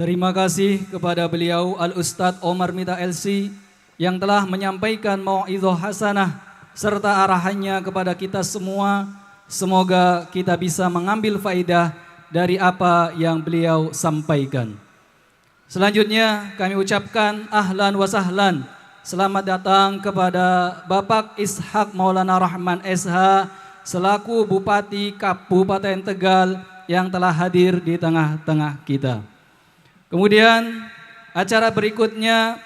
Terima kasih kepada beliau Al-Ustadz Omar Mita LC yang telah menyampaikan mau'idhah hasanah serta arahannya kepada kita semua. Semoga kita bisa mengambil faidah dari apa yang beliau sampaikan. Selanjutnya kami ucapkan ahlan wa sahlan. Selamat datang kepada Bapak Ishak Maulana Rahman SH selaku Bupati Kabupaten Tegal yang telah hadir di tengah-tengah kita. Kemudian acara berikutnya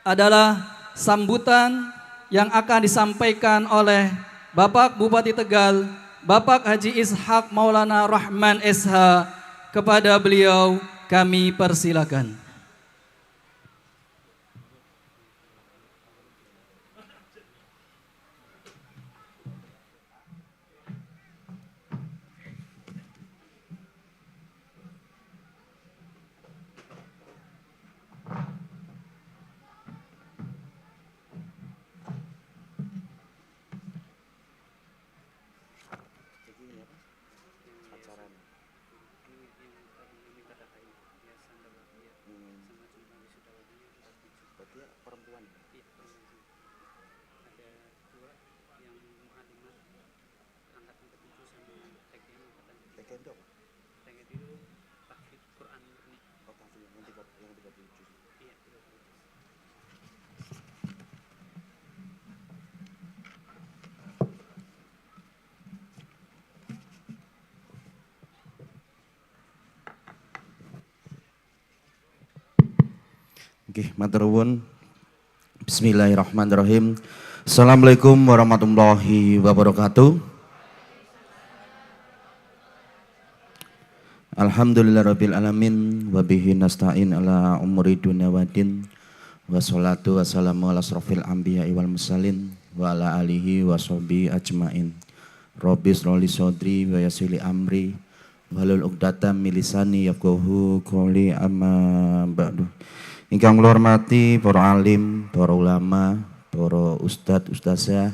adalah sambutan yang akan disampaikan oleh Bapak Bupati Tegal, Bapak Haji Ishak Maulana Rahman SH. Kepada beliau kami persilakan. Oke, matur nuwun. Bismillahirrahmanirrahim. Assalamualaikum warahmatullahi wabarakatuh. Alhamdulillahirabbil alamin wa bihi nasta'in ala umuri dunya waddin. Wassalatu wassalamu ala asrofil anbiya'i wal mursalin wa ala alihi wa sahbihi ajmain. Rabbi shrahli sadri wa yassir li amri wahlul 'uqdatam min lisani yafqahu qawli amma ba'du. Ingkang kula hormati para alim, para ulama, para ustadz, ustazah,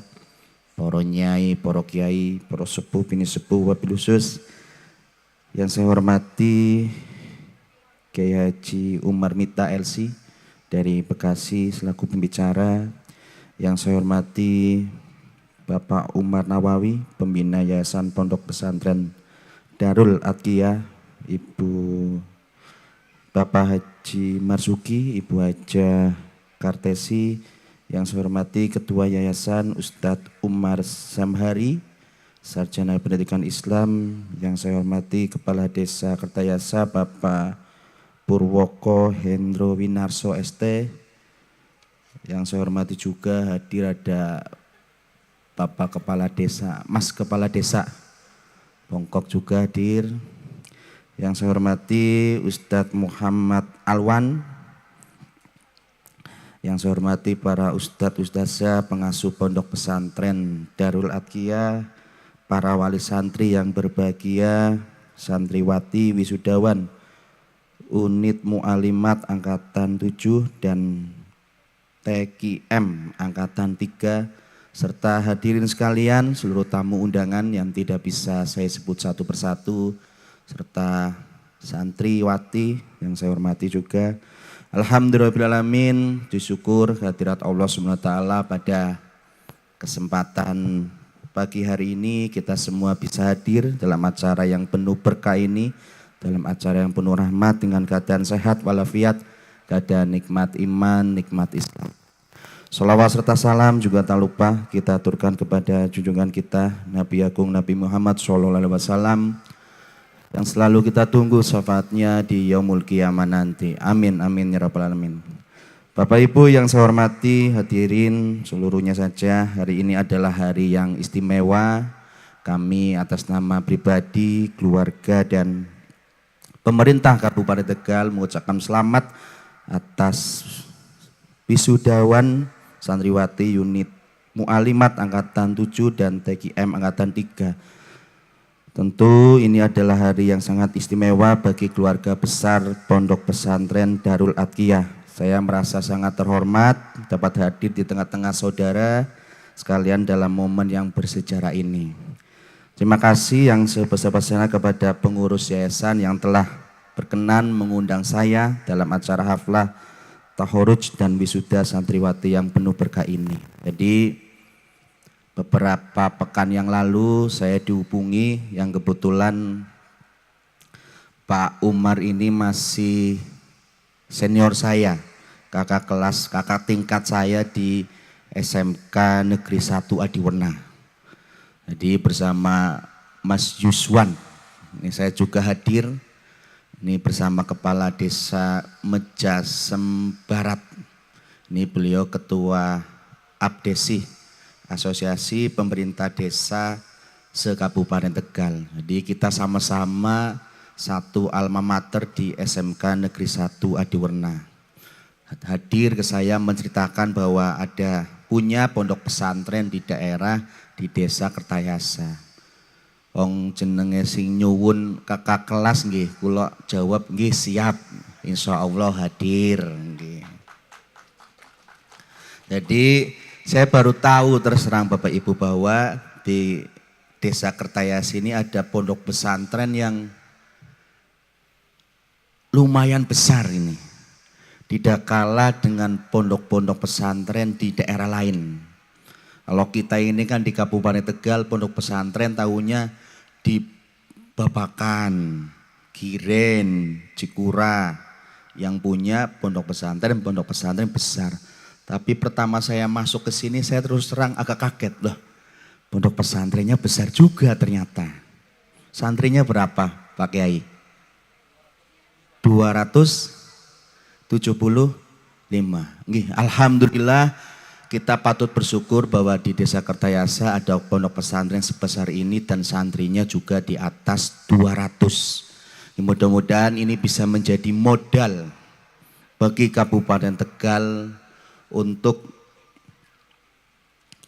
para nyai, para kiai, para sepuh, bini sepuh, wabil khusus. Yang saya hormati Kiai Haji Umar Mita LC dari Bekasi selaku pembicara. Yang saya hormati Bapak Umar Nawawi, pembina Yayasan Pondok Pesantren Darul Atqiyah, Ibu Bapak Haji Marzuki, Ibu Haja Kartesi. Yang saya hormati Ketua Yayasan Ustadz Umar Samhari, Sarjana Pendidikan Islam. Yang saya hormati Kepala Desa Kertayasa Bapak Purwoko Hendro Winarso ST. Yang saya hormati juga hadir ada Bapak Kepala Desa, Mas Kepala Desa Bongkok juga hadir. Yang saya hormati Ustadz Muhammad Alwan. Yang saya hormati para ustadz, ustazah, pengasuh pondok pesantren Darul Atqiyah, para wali santri yang berbahagia, santriwati, wisudawan, unit mu'alimat angkatan 7 dan TKM angkatan 3, serta hadirin sekalian seluruh tamu undangan yang tidak bisa saya sebut satu persatu, serta santriwati yang saya hormati juga. Alhamdulillahirrahmanirrahim, disyukur hadirat Allah SWT pada kesempatan pagi hari ini kita semua bisa hadir dalam acara yang penuh berkah ini, dalam acara yang penuh rahmat dengan keadaan sehat walafiat, keadaan nikmat iman, nikmat Islam. Sholawat serta salam juga tak lupa kita aturkan kepada junjungan kita Nabi Agung Nabi Muhammad SAW yang selalu kita tunggu syafaatnya di yaumul qiyamah nanti. Amin, amin ya rabbal alamin. Bapak Ibu yang saya hormati, hadirin seluruhnya saja, hari ini adalah hari yang istimewa. Kami atas nama pribadi, keluarga dan pemerintah Kabupaten Tegal mengucapkan selamat atas wisudawan santriwati unit Mu'alimat angkatan 7 dan TKM angkatan 3. Tentu ini adalah hari yang sangat istimewa bagi keluarga besar Pondok Pesantren Darul Atqiyah. Saya merasa sangat terhormat dapat hadir di tengah-tengah saudara sekalian dalam momen yang bersejarah ini. Terima kasih yang sebesar-besarnya kepada pengurus yayasan yang telah berkenan mengundang saya dalam acara haflah tahoruj dan wisuda santriwati yang penuh berkah ini. Jadi beberapa pekan yang lalu saya dihubungi yang kebetulan Pak Umar ini masih senior saya, kakak tingkat saya di SMK Negeri 1 Adiwerna. Jadi bersama Mas Yuswan, ini saya juga hadir, ini bersama Kepala Desa Mejasem Barat. Ini beliau Ketua Abdesi, Asosiasi Pemerintah Desa se-Kabupaten Tegal. Jadi kita sama-sama satu alma mater di SMK Negeri 1 Adiwerna. Hadir ke saya menceritakan bahwa ada punya pondok pesantren di daerah di Desa Kertayasa. Wong jenenge sing nyuwun kakak kelas nggih, kula jawab nggih siap. Insyaallah hadir nggih. Jadi saya baru tahu terus terang Bapak Ibu bahwa di Desa Kertayasa ini ada pondok pesantren yang lumayan besar ini. Tidak kalah dengan pondok-pondok pesantren di daerah lain. Kalau kita ini kan di Kabupaten Tegal pondok pesantren tahunya di Babakan, Giren, Cikura yang punya pondok pesantren besar. Tapi pertama saya masuk ke sini saya terus terang agak kaget loh. Pondok pesantrennya besar juga ternyata. Santrinya berapa Pak Kiai? 275. Nggih, alhamdulillah kita patut bersyukur bahwa di Desa Kertayasa ada pondok pesantren sebesar ini dan santrinya juga di atas 200. Mudah-mudahan ini bisa menjadi modal bagi Kabupaten Tegal untuk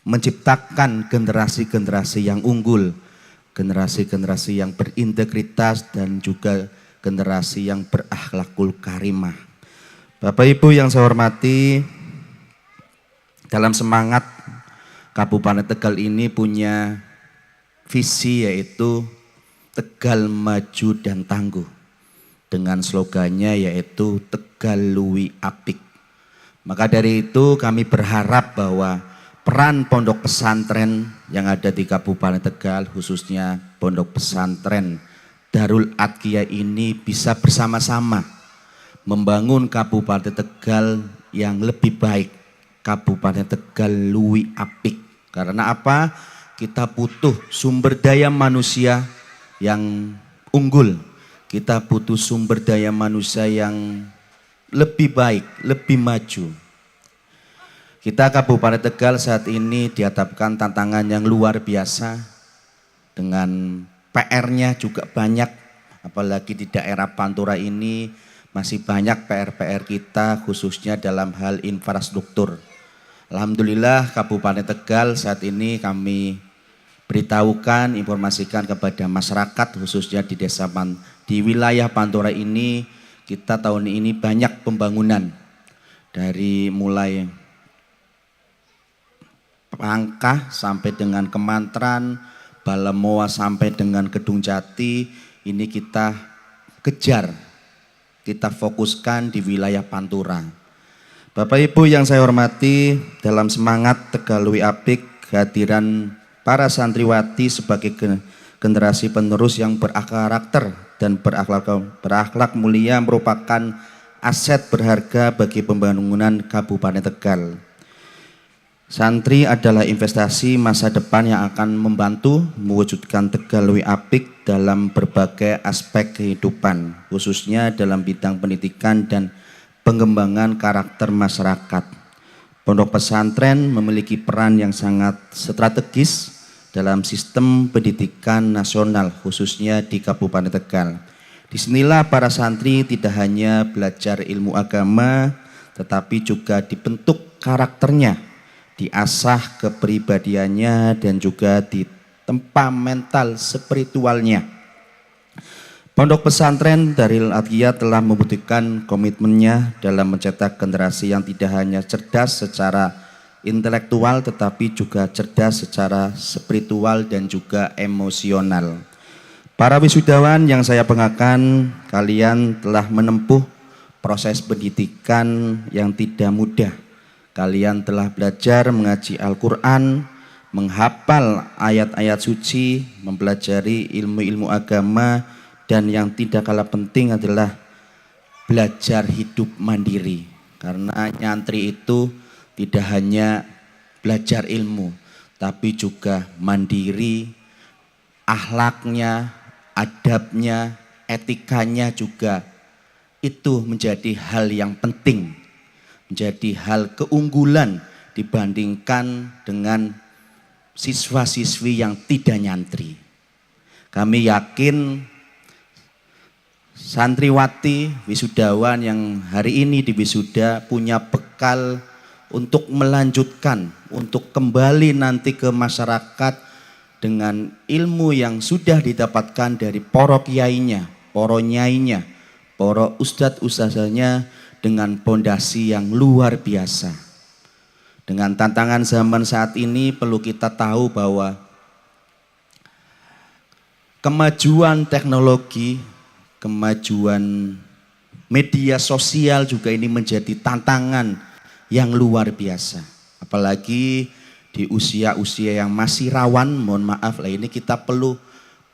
menciptakan generasi-generasi yang unggul, generasi-generasi yang berintegritas dan juga generasi yang berakhlakul karimah. Bapak Ibu yang saya hormati, dalam semangat Kabupaten Tegal ini punya visi yaitu Tegal Maju dan Tangguh. Dengan slogannya yaitu Tegal Luwi Apik. Maka dari itu kami berharap bahwa peran pondok pesantren yang ada di Kabupaten Tegal khususnya pondok pesantren Darul Adqiyah ini bisa bersama-sama membangun Kabupaten Tegal yang lebih baik. Kabupaten Tegal luwi apik. Karena apa? Kita butuh sumber daya manusia yang unggul. Kita butuh sumber daya manusia yang lebih baik, lebih maju. Kita Kabupaten Tegal saat ini dihadapkan tantangan yang luar biasa dengan PR-nya juga banyak. Apalagi di daerah Pantura ini masih banyak PR-PR kita khususnya dalam hal infrastruktur. Alhamdulillah Kabupaten Tegal saat ini kami beritahukan, informasikan kepada masyarakat khususnya di di wilayah Pantura ini kita tahun ini banyak pembangunan dari mulai Pangkah sampai dengan Kemantran, Balemoa sampai dengan Kedung Jati ini kita kejar, kita fokuskan di wilayah Pantura. Bapak Ibu yang saya hormati, dalam semangat Tegal Luwi Apik, kehadiran para santriwati sebagai generasi penerus yang berkarakter dan berakhlak mulia merupakan aset berharga bagi pembangunan Kabupaten Tegal. Santri adalah investasi masa depan yang akan membantu mewujudkan Tegal Luwi Apik dalam berbagai aspek kehidupan, khususnya dalam bidang pendidikan dan pengembangan karakter masyarakat. Pondok pesantren memiliki peran yang sangat strategis dalam sistem pendidikan nasional, khususnya di Kabupaten Tegal. Disinilah para santri tidak hanya belajar ilmu agama, tetapi juga dibentuk karakternya, diasah kepribadiannya dan juga ditempa mental spiritualnya. Pondok pesantren Darul Adqiyah telah membuktikan komitmennya dalam mencetak generasi yang tidak hanya cerdas secara intelektual tetapi juga cerdas secara spiritual dan juga emosional. Para wisudawan yang saya banggakan, kalian telah menempuh proses pendidikan yang tidak mudah. Kalian telah belajar mengaji Al-Quran, menghafal ayat-ayat suci, mempelajari ilmu-ilmu agama, dan yang tidak kalah penting adalah belajar hidup mandiri. Karena nyantri itu tidak hanya belajar ilmu, tapi juga mandiri, akhlaknya, adabnya, etikanya juga itu menjadi hal yang penting, menjadi hal keunggulan dibandingkan dengan siswa-siswi yang tidak nyantri. Kami yakin santriwati wisudawan yang hari ini di wisuda punya bekal untuk melanjutkan, untuk kembali nanti ke masyarakat dengan ilmu yang sudah didapatkan dari para kiainya, para nyainya, para ustadz-ustazanya dengan pondasi yang luar biasa. Dengan tantangan zaman saat ini perlu kita tahu bahwa kemajuan teknologi, kemajuan media sosial juga ini menjadi tantangan yang luar biasa. Apalagi di usia-usia yang masih rawan, mohon maaf lah, ini kita perlu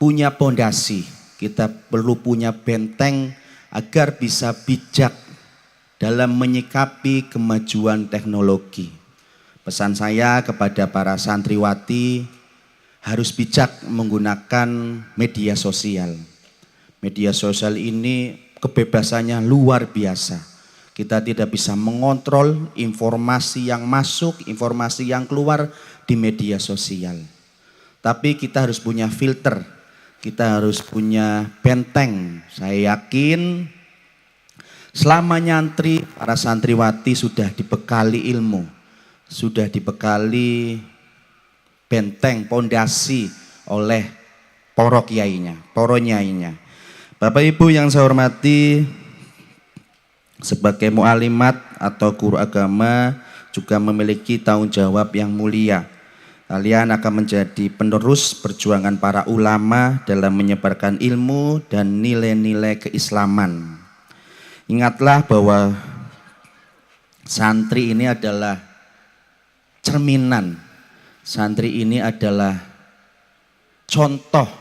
punya pondasi, kita perlu punya benteng agar bisa bijak dalam menyikapi kemajuan teknologi. Pesan saya kepada para santriwati harus bijak menggunakan media sosial. Media sosial ini kebebasannya luar biasa. Kita tidak bisa mengontrol informasi yang masuk, informasi yang keluar di media sosial. Tapi kita harus punya filter, kita harus punya benteng. Saya yakin selama nyantri, para santriwati sudah dibekali ilmu, sudah dibekali benteng, pondasi oleh para kiainya, para nyainya. Bapak Ibu yang saya hormati, sebagai mu'alimat atau guru agama juga memiliki tanggung jawab yang mulia. Kalian akan menjadi penerus perjuangan para ulama dalam menyebarkan ilmu dan nilai-nilai keislaman. Ingatlah bahwa santri ini adalah cerminan, santri ini adalah contoh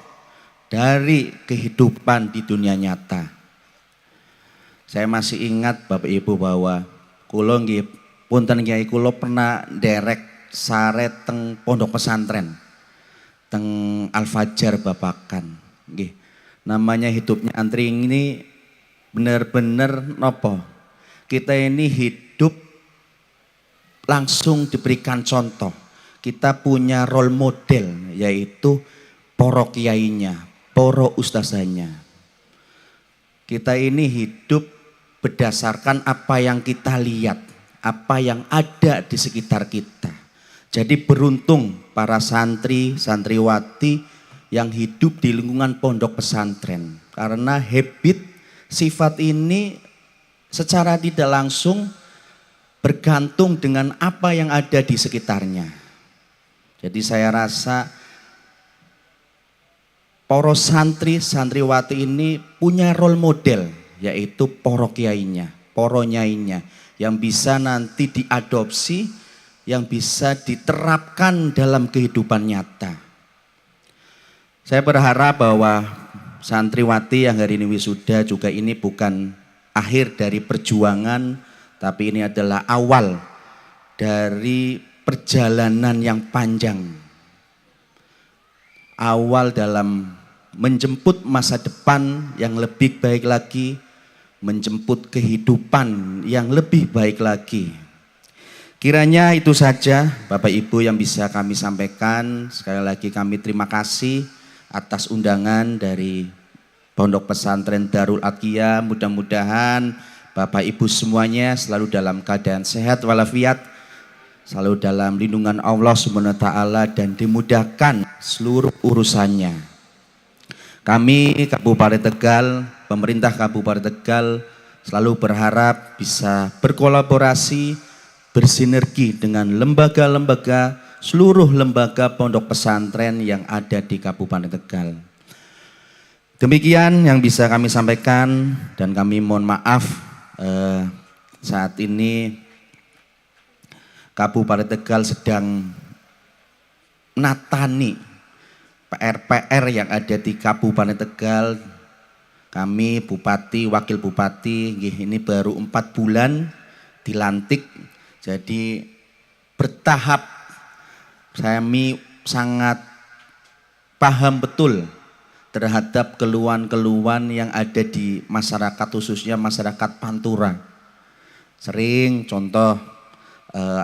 dari kehidupan di dunia nyata. Saya masih ingat Bapak Ibu bahwa kula nggih punten kiai kula pernah derek saret teng pondok pesantren teng Al-Fajar Babakan nggih. Namanya hidupnya antri ini benar-benar nopo. Kita ini hidup langsung diberikan contoh. Kita punya role model yaitu para kiainya, para ustazanya. Kita ini hidup berdasarkan apa yang kita lihat, apa yang ada di sekitar kita. Jadi beruntung para santri, santriwati yang hidup di lingkungan pondok pesantren. Karena habit, sifat ini secara tidak langsung bergantung dengan apa yang ada di sekitarnya. Jadi saya rasa para santri, santriwati ini punya role model, yaitu para kiainya, para nyainya, yang bisa nanti diadopsi, yang bisa diterapkan dalam kehidupan nyata. Saya berharap bahwa santriwati yang hari ini wisuda juga ini bukan akhir dari perjuangan, tapi ini adalah awal dari perjalanan yang panjang. Awal dalam menjemput masa depan yang lebih baik lagi, menjemput kehidupan yang lebih baik lagi. Kiranya itu saja Bapak Ibu yang bisa kami sampaikan. Sekali lagi kami terima kasih atas undangan dari Pondok Pesantren Darul Atqiyah. Mudah-mudahan Bapak Ibu semuanya selalu dalam keadaan sehat walafiat, selalu dalam lindungan Allah Subhanahu wa taala dan dimudahkan seluruh urusannya. Kami Kabupaten Tegal, pemerintah Kabupaten Tegal selalu berharap bisa berkolaborasi, bersinergi dengan lembaga-lembaga, seluruh lembaga pondok pesantren yang ada di Kabupaten Tegal. Demikian yang bisa kami sampaikan dan kami mohon maaf saat ini Kabupaten Tegal sedang menatani PR-PR yang ada di Kabupaten Tegal. Kami Bupati, Wakil Bupati, ini baru 4 bulan dilantik, jadi bertahap. Kami sangat paham betul terhadap keluhan-keluhan yang ada di masyarakat, khususnya masyarakat Pantura. Sering contoh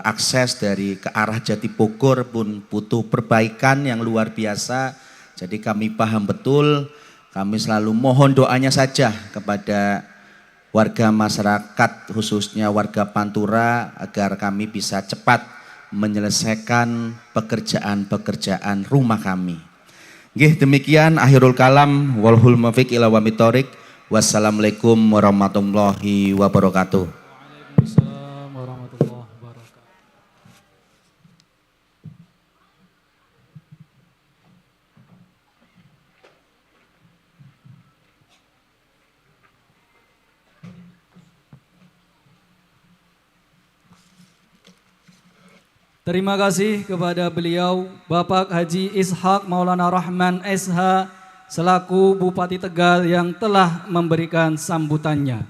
akses dari ke arah Jati Bogor pun butuh perbaikan yang luar biasa. Jadi kami paham betul, kami selalu mohon doanya saja kepada warga masyarakat, khususnya warga Pantura, agar kami bisa cepat menyelesaikan pekerjaan-pekerjaan rumah kami. Nggih, demikian akhirul kalam, walhul muwaffiq ila aqwamit thoriq. Wassalamualaikum warahmatullahi wabarakatuh. Waalaikumsalam warahmatullahi wabarakatuh. Terima kasih kepada beliau Bapak Haji Ishak Maulana Rahman SH selaku Bupati Tegal yang telah memberikan sambutannya.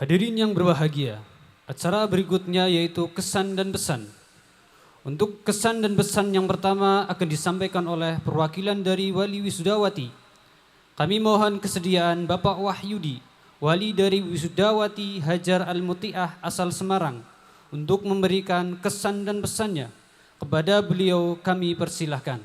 Hadirin yang berbahagia, acara berikutnya yaitu kesan dan pesan. Untuk kesan dan pesan yang pertama akan disampaikan oleh perwakilan dari Wali Wisudawati. Kami mohon kesediaan Bapak Wahyudi, Wali dari Wisudawati Hajar Al-Muti'ah asal Semarang, untuk memberikan kesan dan pesannya. Kepada beliau kami persilahkan.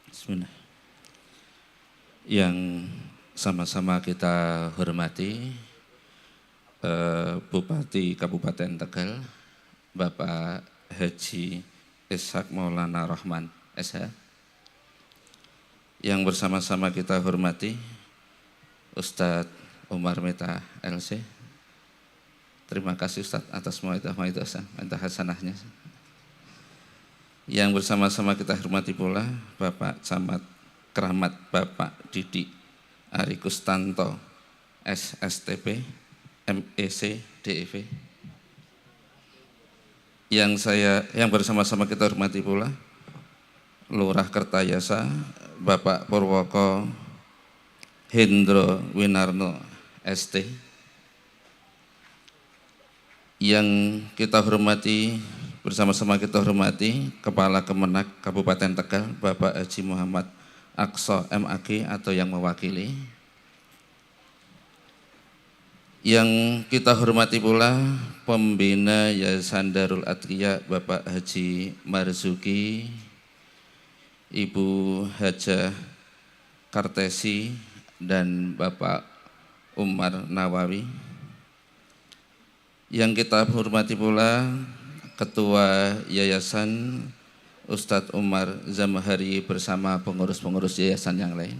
Bismillah. Yang sama-sama kita hormati Bupati Kabupaten Tegal, Bapak Haji Ishak Maulana Rahman SH. Yang bersama-sama kita hormati Ustadz Omar Mita LC. Terima kasih Ustadz atas mau'idah hasanahnya. Yang bersama-sama kita hormati pula Bapak Camat Keramat Bapak Didi Ari Kustanto SSTP MEC DEV. Yang bersama-sama kita hormati pula Lurah Kertayasa Bapak Purwoko Hendro Winarno ST. Yang kita hormati, bersama-sama kita hormati Kepala Kemenak Kabupaten Tegal Bapak Haji Muhammad Aqsa MAG atau yang mewakili. Yang kita hormati pula Pembina Yayasan Darul Adqiyah Bapak Haji Marzuki, Ibu Hajah Kartesi dan Bapak Umar Nawawi. Yang kita hormati pula Ketua Yayasan Ustadz Umar Zamahari bersama pengurus-pengurus yayasan yang lain.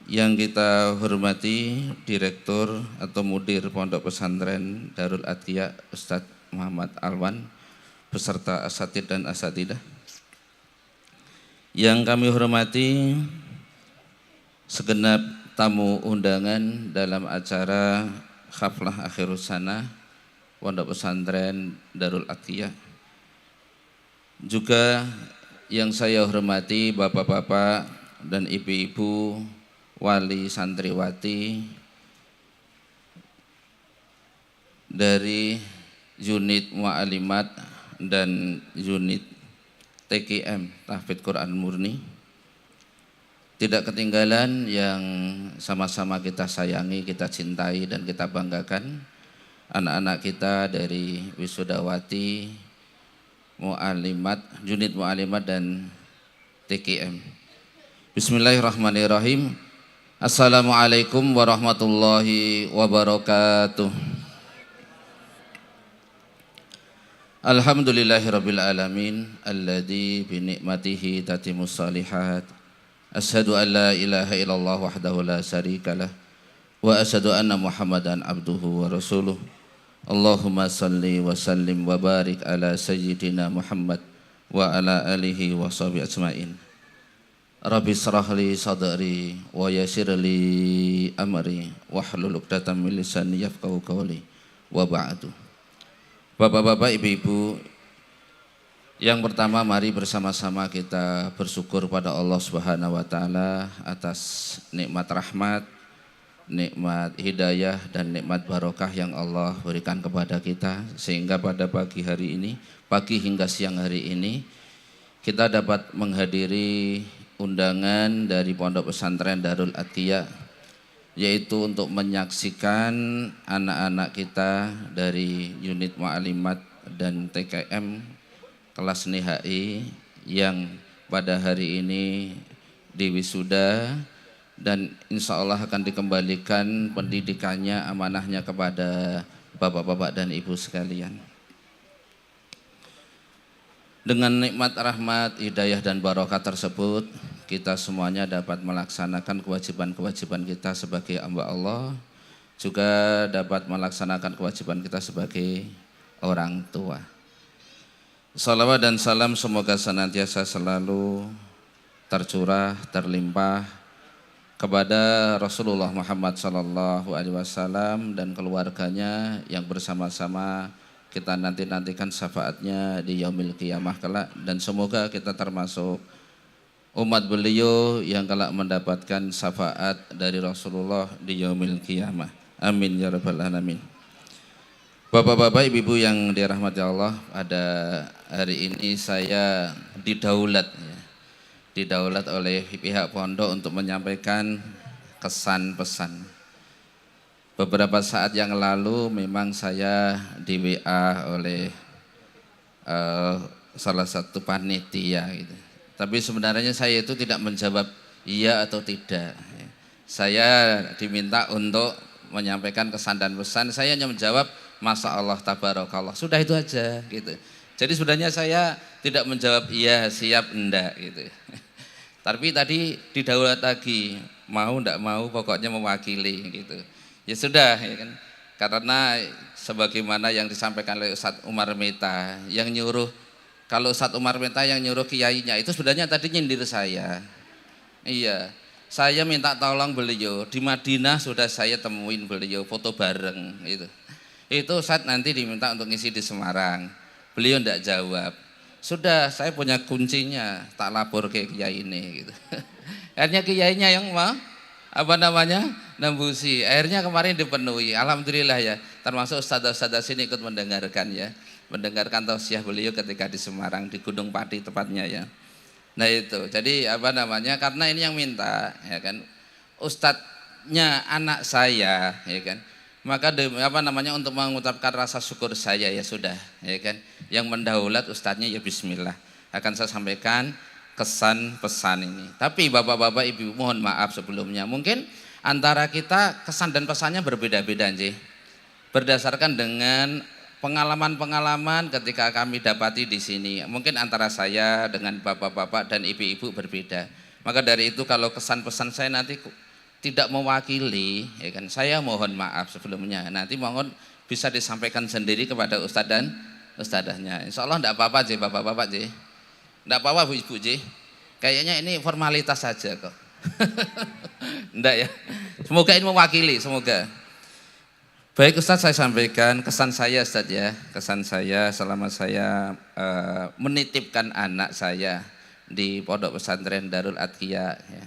Yang kita hormati Direktur atau Mudir Pondok Pesantren Darul Adqiyah Ustadz Muhammad Alwan beserta asatid dan asatidah. Yang kami hormati segenap tamu undangan dalam acara Haflah Akhirus Sana Pondok Pesantren Darul Adqiyah. Juga yang saya hormati bapak-bapak dan ibu-ibu wali santriwati dari unit Mu'alimat dan unit TKM Tahfidz Quran Murni. Tidak ketinggalan yang sama-sama kita sayangi, kita cintai dan kita banggakan, anak-anak kita dari Wisudawati, Mu'alimat, unit Mu'alimat dan TKM. Bismillahirrahmanirrahim. Assalamualaikum warahmatullahi wabarakatuh. Alhamdulillahirabbil alamin alladzi bi ni'matihi tatimmus shalihat. Asyhadu an la ilaha illallah wahdahu la syarikalah wa asyhadu anna Muhammadan abduhu wa rasuluh. Allahumma salli wa sallim wa barik ala sayyidina Muhammad wa ala alihi wa sahbihi ajmain. Rabbi shrah li sadri wa yassir li amri wahlul 'uqdatam min lisani yafqahu qawli wa ba'du. Bapak-bapak, ibu-ibu, yang pertama mari bersama-sama kita bersyukur pada Allah Subhanahu wa taala atas nikmat rahmat, nikmat hidayah dan nikmat barokah yang Allah berikan kepada kita, sehingga pada pagi hari ini, pagi hingga siang hari ini, kita dapat menghadiri undangan dari Pondok Pesantren Darul Atqiya, yaitu untuk menyaksikan anak-anak kita dari unit Mu'alimat dan TKM kelas NIHI yang pada hari ini diwisuda dan insya Allah akan dikembalikan pendidikannya, amanahnya kepada bapak-bapak dan ibu sekalian. Dengan nikmat rahmat, hidayah dan barokah tersebut, kita semuanya dapat melaksanakan kewajiban-kewajiban kita sebagai hamba Allah, juga dapat melaksanakan kewajiban kita sebagai orang tua. Salawat dan salam semoga senantiasa selalu tercurah, terlimpah kepada Rasulullah Muhammad SAW dan keluarganya yang bersama-sama kita nantikan syafaatnya di yaumil qiyamah kelak, dan semoga kita termasuk umat beliau yang kelak mendapatkan syafaat dari Rasulullah di yaumil qiyamah. Amin ya rabbal alamin. Bapak-bapak, ibu-ibu yang dirahmati Allah, pada hari ini saya didaulat oleh pihak pondok untuk menyampaikan kesan pesan. Beberapa saat yang lalu memang saya di WA oleh salah satu panitia gitu. Tapi sebenarnya saya itu tidak menjawab iya atau tidak. Saya diminta untuk menyampaikan kesan dan pesan, saya hanya menjawab Masya Allah tabarakallah, sudah itu aja gitu. Jadi sebenarnya saya tidak menjawab iya, siap, enggak gitu. Tapi tadi didaulat lagi, mau enggak mau pokoknya mewakili gitu. Ya sudah ya kan. Karena sebagaimana yang disampaikan oleh Ustadz Umar Meta yang nyuruh, kalau Ustadz Umar Meta yang nyuruh kiainya itu sebenarnya tadi nyindir saya. Iya, saya minta tolong beliau, di Madinah sudah saya temuin beliau foto bareng gitu. Itu Ustadz nanti diminta untuk ngisi di Semarang. Beliau enggak jawab. Sudah, saya punya kuncinya, tak lapor ke kiai ini gitu. Akhirnya kiainya yang nembusi. Akhirnya kemarin dipenuhi. Alhamdulillah ya, termasuk ustadzah-ustadzah sini ikut mendengarkan ya. Mendengarkan tausiah beliau ketika di Semarang, di Gunung Pati tepatnya ya. Nah itu, jadi karena ini yang minta ya kan, ustadznya anak saya ya kan. Maka untuk mengucapkan rasa syukur saya ya sudah ya kan, yang mendaulat ustadznya ya bismillah, akan saya sampaikan kesan pesan ini. Tapi bapak-bapak ibu mohon maaf sebelumnya, mungkin antara kita kesan dan pesannya berbeda-beda nggih, berdasarkan dengan pengalaman-pengalaman ketika kami dapati di sini. Mungkin antara saya dengan bapak-bapak dan ibu-ibu berbeda. Maka dari itu kalau kesan pesan saya nanti tidak mewakili ya kan, saya mohon maaf sebelumnya. Nanti mohon bisa disampaikan sendiri kepada ustadz dan ustadzahnya. Insya Allah tidak apa-apa sih bapak-bapak sih, tidak apa-apa bu ibu sih. Kayaknya ini formalitas saja kok. Enggak ya. Semoga ini mewakili, semoga. Baik Ustadz, saya sampaikan kesan saya Ustadz ya. Kesan saya selama saya menitipkan anak saya di Pondok Pesantren Darul Atqiya ya.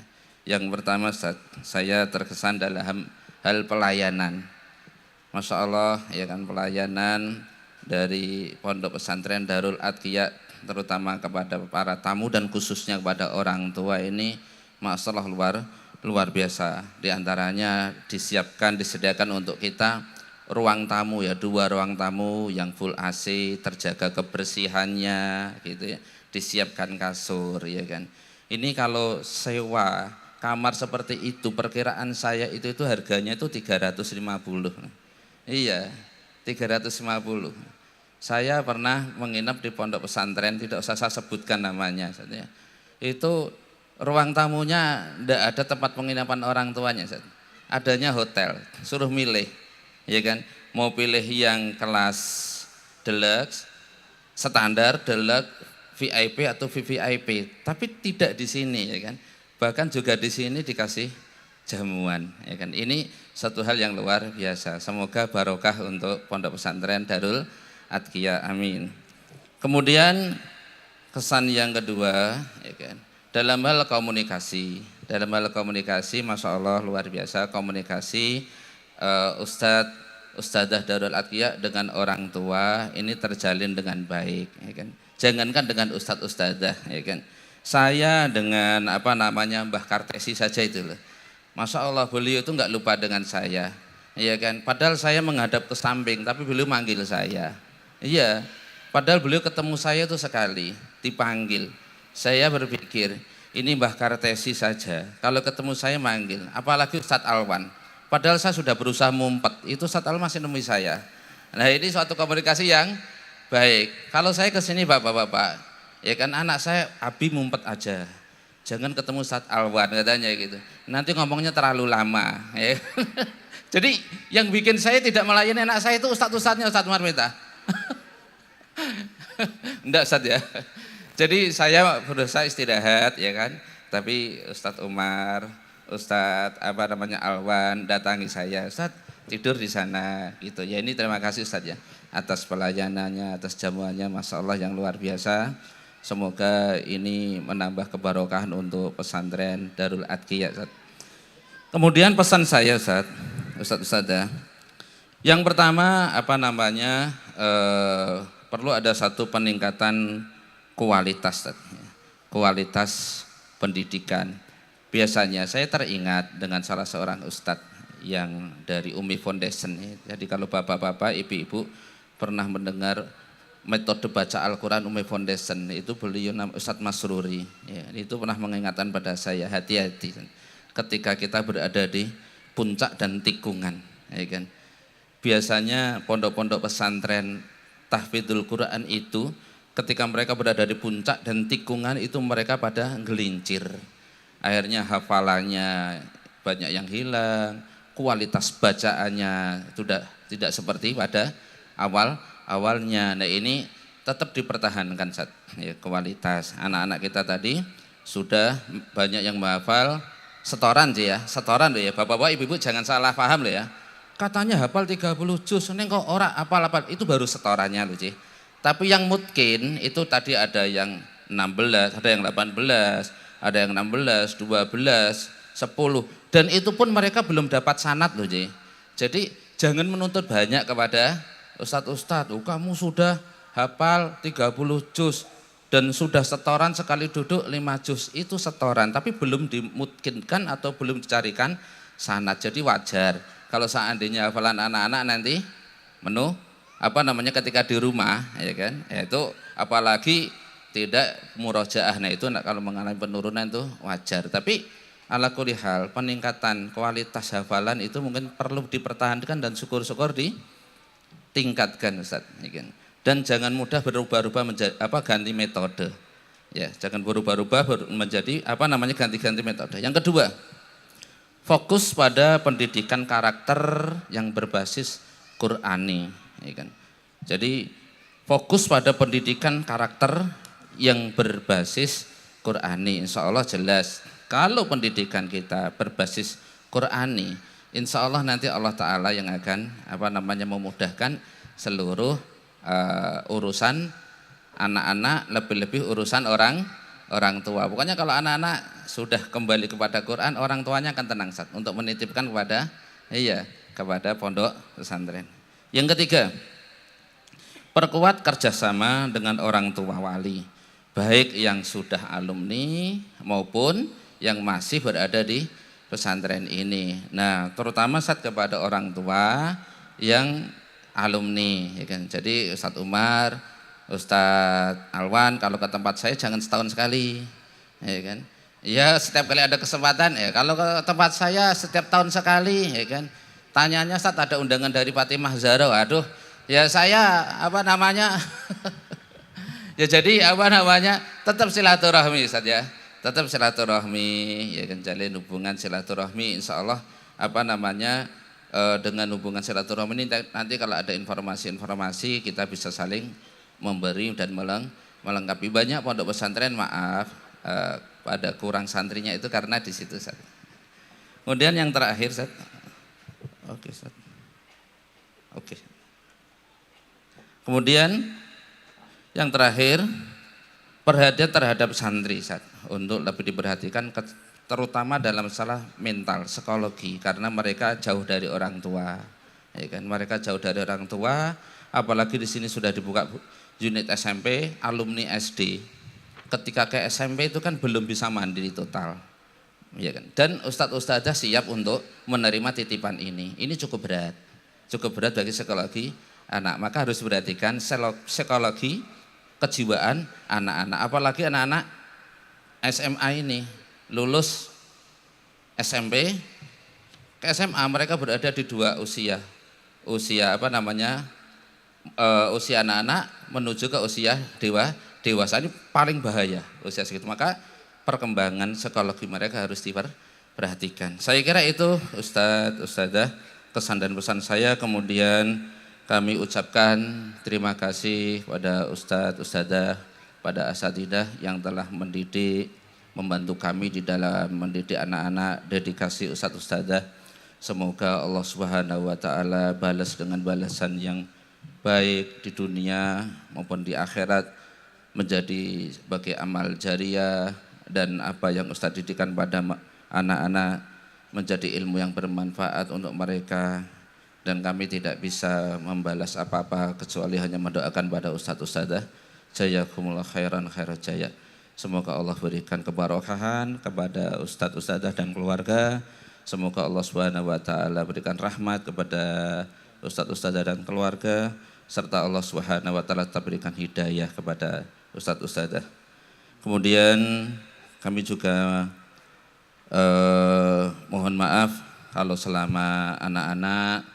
Yang pertama Ustaz, saya terkesan dalam hal pelayanan. Masya Allah ya kan, pelayanan dari Pondok Pesantren Darul Atqiya terutama kepada para tamu dan khususnya kepada orang tua ini Masya Allah luar biasa. Di antaranya disediakan untuk kita ruang tamu ya, 2 ruang tamu yang full AC, terjaga kebersihannya gitu ya, disiapkan kasur ya kan. Ini kalau sewa kamar seperti itu perkiraan saya itu harganya itu 350. Iya, 350. Saya pernah menginap di pondok pesantren, tidak usah saya sebutkan namanya. Itu ruang tamunya tidak ada tempat penginapan orang tuanya. Adanya hotel, suruh milih. Ya kan, mau pilih yang kelas deluxe, standar, deluxe, VIP atau VVIP. Tapi tidak di sini ya kan. Bahkan juga di sini dikasih jamuan ya kan. Ini satu hal yang luar biasa. Semoga barokah untuk pondok pesantren Darul Atqiyah, amin. Kemudian kesan yang kedua ya kan, dalam hal komunikasi, masya Allah luar biasa komunikasi Ustadzah Darul Atqiyah dengan orang tua ini terjalin dengan baik ya kan. Jangankan dengan ustadz-ustadzah ya kan. Saya dengan Mbah Kartesi saja itu loh. Masya Allah beliau itu nggak lupa dengan saya ya kan. Padahal saya menghadap ke samping tapi beliau manggil saya. Iya, padahal beliau ketemu saya itu sekali, dipanggil. Saya berpikir, ini Mbah Kartesi saja, kalau ketemu saya manggil, apalagi Ustadz Alwan. Padahal saya sudah berusaha mumpet, itu Ustadz Alwan masih nemui saya. Nah ini suatu komunikasi yang baik. Kalau saya ke sini bapak-bapak, ya kan anak saya, Abi mumpet aja. Jangan ketemu Ustadz Alwan katanya gitu. Nanti ngomongnya terlalu lama. Ya. Jadi yang bikin saya tidak melayani anak saya itu Ustadz-Ustadznya Ustadz Marmita. Enggak Ustadz ya. Jadi saya berusaha istirahat ya kan. Tapi Ustadz Umar, Ustadz Alwan datangi saya. Ustadz tidur di sana gitu. Ya ini terima kasih Ustadz ya atas pelayanannya, atas jamuannya, masya Allah yang luar biasa. Semoga ini menambah kebarokahan untuk pesantren Darul Atqiyah Ustadz. Kemudian pesan saya Ustadz, yang pertama perlu ada satu peningkatan kualitas pendidikan. Biasanya saya teringat dengan salah seorang ustadz yang dari Umi Foundation. Jadi kalau bapak-bapak, ibu-ibu pernah mendengar metode baca Al-Quran Umi Foundation, itu beliau Ustadz Masruri. Ya, itu pernah mengingatkan pada saya, hati-hati ketika kita berada di puncak dan tikungan. Ya kan? Biasanya pondok-pondok pesantren tahfidzul Quran itu ketika mereka berada di puncak dan tikungan itu mereka pada gelincir. Akhirnya hafalannya banyak yang hilang, kualitas bacaannya sudah tidak seperti pada awalnya. Nah ini tetap dipertahankan ya, kualitas. Anak-anak kita tadi sudah banyak yang menghafal setoran sih ya, setoran loh ya. Bapak-bapak, ibu-ibu jangan salah paham loh ya. Katanya hafal 30 juz, ini kok ora hafal-hafal, itu baru setorannya loh Ci. Tapi yang mungkin itu tadi ada yang 16, ada yang 18, ada yang 16, 12, 10. Dan itu pun mereka belum dapat sanad loh Ci. Jadi jangan menuntut banyak kepada ustadz-ustadz, kamu sudah hafal 30 juz dan sudah setoran sekali duduk 5 juz, itu setoran. Tapi belum dimungkinkan atau belum dicarikan sanad, jadi wajar. Kalau seandainya hafalan anak-anak nanti ketika di rumah ya kan, itu apalagi tidak murojaah, nah itu kalau mengalami penurunan itu wajar. Tapi ala kulli hal peningkatan kualitas hafalan itu mungkin perlu dipertahankan dan syukur-syukur ditingkatkan Ustaz ya kan. Dan jangan mudah berubah-ubah menjadi ganti metode. Ya, jangan berubah-ubah menjadi ganti-ganti metode. Yang kedua, fokus pada pendidikan karakter yang berbasis Qur'ani, ya kan. Jadi fokus pada pendidikan karakter yang berbasis Qur'ani, insya Allah jelas. Kalau pendidikan kita berbasis Qur'ani, insya Allah nanti Allah Ta'ala yang akan memudahkan seluruh urusan anak-anak, lebih-lebih urusan orang tua. Pokoknya kalau anak-anak sudah kembali kepada Quran, orang tuanya akan tenang untuk menitipkan kepada pondok pesantren. Yang ketiga, perkuat kerjasama dengan orang tua wali, baik yang sudah alumni maupun yang masih berada di pesantren ini. Nah, terutama kepada orang tua yang alumni, ya kan. Jadi Ustadz Umar, Ustadz Alwan kalau ke tempat saya jangan setahun sekali, ya kan. Ya setiap kali ada kesempatan ya. Kalau ke tempat saya setiap tahun sekali, ya kan. Tanyanya Ustadz ada undangan dari Fatimah Zahra, aduh, ya saya apa namanya, ya jadi apa namanya tetap silaturahmi Ustadz ya, tetap silaturahmi, ya kan, jalin hubungan silaturahmi, insya Allah apa namanya dengan hubungan silaturahmi ini nanti kalau ada informasi-informasi kita bisa saling memberi dan melengkapi. Banyak pondok pesantren maaf pada kurang santrinya itu karena di situ Ustaz. Kemudian yang terakhir Ustaz. Oke Ustaz. Oke. Kemudian yang terakhir perhatian terhadap santri Ustaz, untuk lebih diperhatikan terutama dalam masalah mental, psikologi, karena mereka jauh dari orang tua, ya kan? Mereka jauh dari orang tua, apalagi di sini sudah dibuka unit SMP, alumni SD. Ketika ke SMP itu kan belum bisa mandiri total, ya kan? Dan ustadz-ustadzah siap untuk menerima titipan ini. Ini cukup berat bagi psikologi anak. Maka harus perhatikan psikologi kejiwaan anak-anak, apalagi anak-anak SMA ini lulus SMP ke SMA, mereka berada di dua usia apa namanya usia anak-anak menuju ke usia dewasa. Ini paling bahaya usia segitu, maka perkembangan psikologi mereka harus diperhatikan. Saya kira itu Ustadz, Ustadzah, kesan dan pesan saya. Kemudian kami ucapkan terima kasih pada Ustadz, Ustadzah, pada asatidzah yang telah mendidik, membantu kami di dalam mendidik anak-anak, dedikasi Ustadz, Ustadzah. Semoga Allah Subhanahu wa taala balas dengan balasan yang baik di dunia maupun di akhirat, menjadi sebagai amal jariah, dan apa yang Ustadz didikan pada anak-anak menjadi ilmu yang bermanfaat untuk mereka. Dan kami tidak bisa membalas apa-apa kecuali hanya mendoakan pada Ustadz, Ustadzah, jazakumullah khairan khairat jaya. Semoga Allah berikan keberkahan kepada Ustadz, Ustadzah dan keluarga. Semoga Allah Subhanahu wa taala berikan rahmat kepada Ustadz, Ustadzah dan keluarga, serta Allah Subhanahu wa taala tetap berikan hidayah kepada Ustadz, Ustadzah. Kemudian kami juga mohon maaf kalau selama anak-anak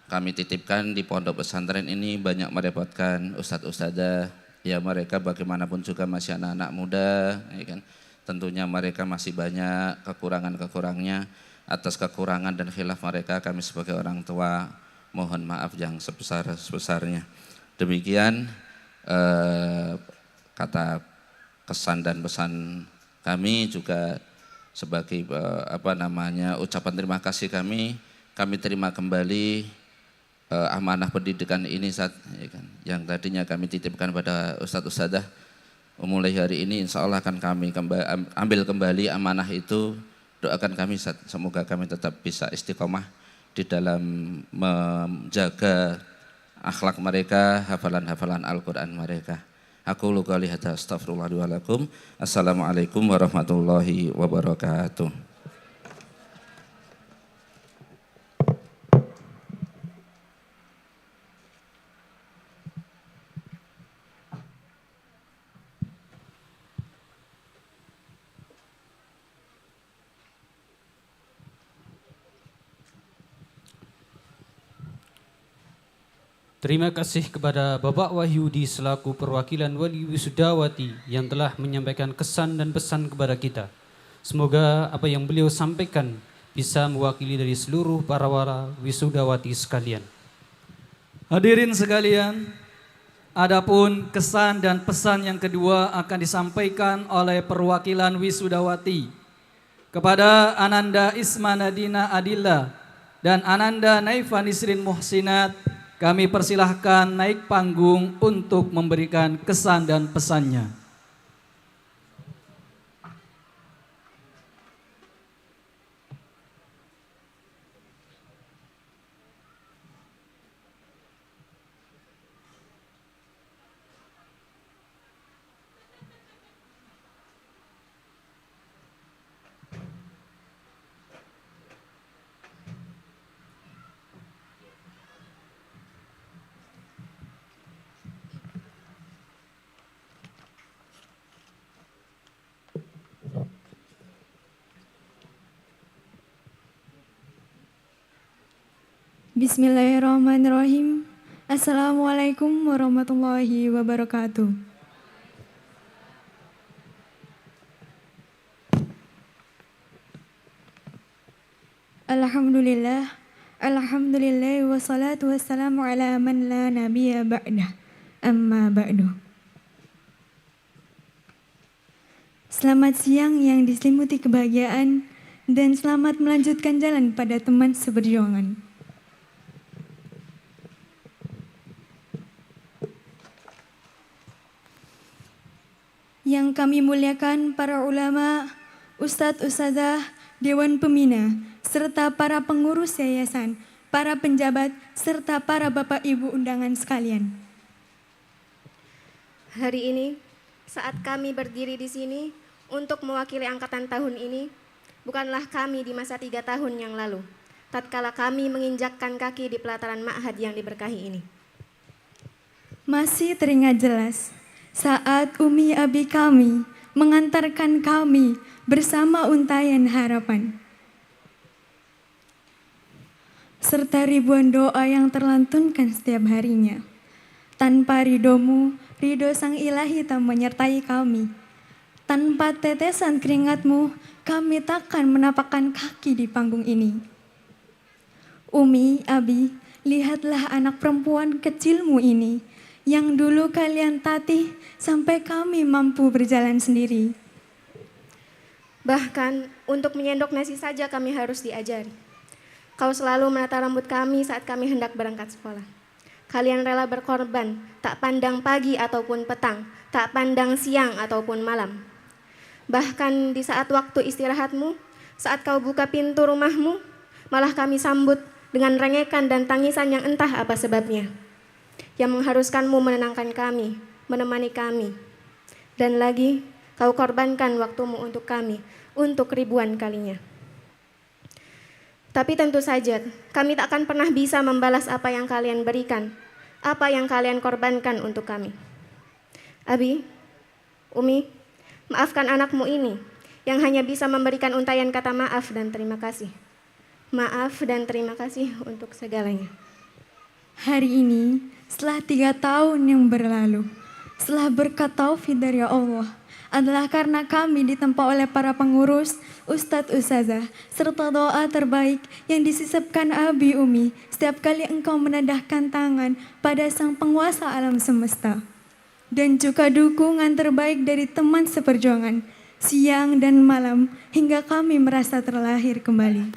kami titipkan di pondok pesantren ini banyak merepotkan Ustadz, Ustadzah. Ya mereka bagaimanapun juga masih anak-anak muda, ya kan. Tentunya mereka masih banyak kekurangan-kekurangannya. Atas kekurangan dan khilaf mereka, kami sebagai orang tua mohon maaf yang sebesar-besarnya. Demikian kata kesan dan pesan kami, juga sebagai ucapan terima kasih kami terima kembali amanah pendidikan ini Ustaz, ya kan, yang tadinya kami titipkan pada Ustadz, Ustadzah. Mulai hari ini insya Allah akan kami ambil kembali amanah itu. Doakan kami Ustaz, semoga kami tetap bisa istiqomah di dalam menjaga akhlak mereka, hafalan-hafalan Al-Quran mereka. Aku qouli hadza astaghfirullah wa lakum. Assalamualaikum warahmatullahi wabarakatuh. Terima kasih kepada Bapak Wahyudi selaku perwakilan Wali Wisudawati yang telah menyampaikan kesan dan pesan kepada kita. Semoga apa yang beliau sampaikan bisa mewakili dari seluruh para wisudawati sekalian. Hadirin sekalian, adapun kesan dan pesan yang kedua akan disampaikan oleh perwakilan wisudawati kepada Ananda Isma Nadina Adilla dan Ananda Naifa Nisrin Muhsinat. Kami persilahkan naik panggung untuk memberikan kesan dan pesannya. Bismillahirrahmanirrahim. Assalamualaikum warahmatullahi wabarakatuh. Alhamdulillah, alhamdulillah wassalatu wassalamu ala man la nabiyya ba'dah. Amma ba'du. Selamat siang yang diselimuti kebahagiaan dan selamat melanjutkan jalan pada teman seperjuangan. Yang kami muliakan para ulama, ustadz, ustazah, dewan pembina, serta para pengurus yayasan, para penjabat, serta para bapak ibu undangan sekalian. Hari ini, saat kami berdiri di sini untuk mewakili angkatan tahun ini, bukanlah kami di masa 3 tahun yang lalu, tatkala kami menginjakkan kaki di pelataran ma'had yang diberkahi ini. Masih teringat jelas saat Umi Abi kami mengantarkan kami bersama untayan harapan, serta ribuan doa yang terlantunkan setiap harinya. Tanpa ridomu, ridho sang ilahi tak menyertai kami. Tanpa tetesan keringatmu, kami takkan menapakkan kaki di panggung ini. Umi, Abi, lihatlah anak perempuan kecilmu ini, yang dulu kalian tatih sampai kami mampu berjalan sendiri. Bahkan untuk menyendok nasi saja kami harus diajari. Kau selalu menata rambut kami saat kami hendak berangkat sekolah. Kalian rela berkorban, tak pandang pagi ataupun petang, tak pandang siang ataupun malam. Bahkan di saat waktu istirahatmu, saat kau buka pintu rumahmu, malah kami sambut dengan rengekan dan tangisan yang entah apa sebabnya, yang mengharuskanmu menenangkan kami, menemani kami. Dan lagi, kau korbankan waktumu untuk kami, untuk ribuan kalinya. Tapi tentu saja, kami tak akan pernah bisa membalas apa yang kalian berikan, apa yang kalian korbankan untuk kami. Abi, Umi, maafkan anakmu ini, yang hanya bisa memberikan untayan kata maaf dan terima kasih. Maaf dan terima kasih untuk segalanya. Hari ini, setelah 3 tahun yang berlalu, setelah berkat taufik dari Allah, adalah karena kami ditempa oleh para pengurus, ustadz, ustazah, serta doa terbaik yang disisipkan Abi Umi setiap kali engkau menadahkan tangan pada sang penguasa alam semesta. Dan juga dukungan terbaik dari teman seperjuangan, siang dan malam, hingga kami merasa terlahir kembali.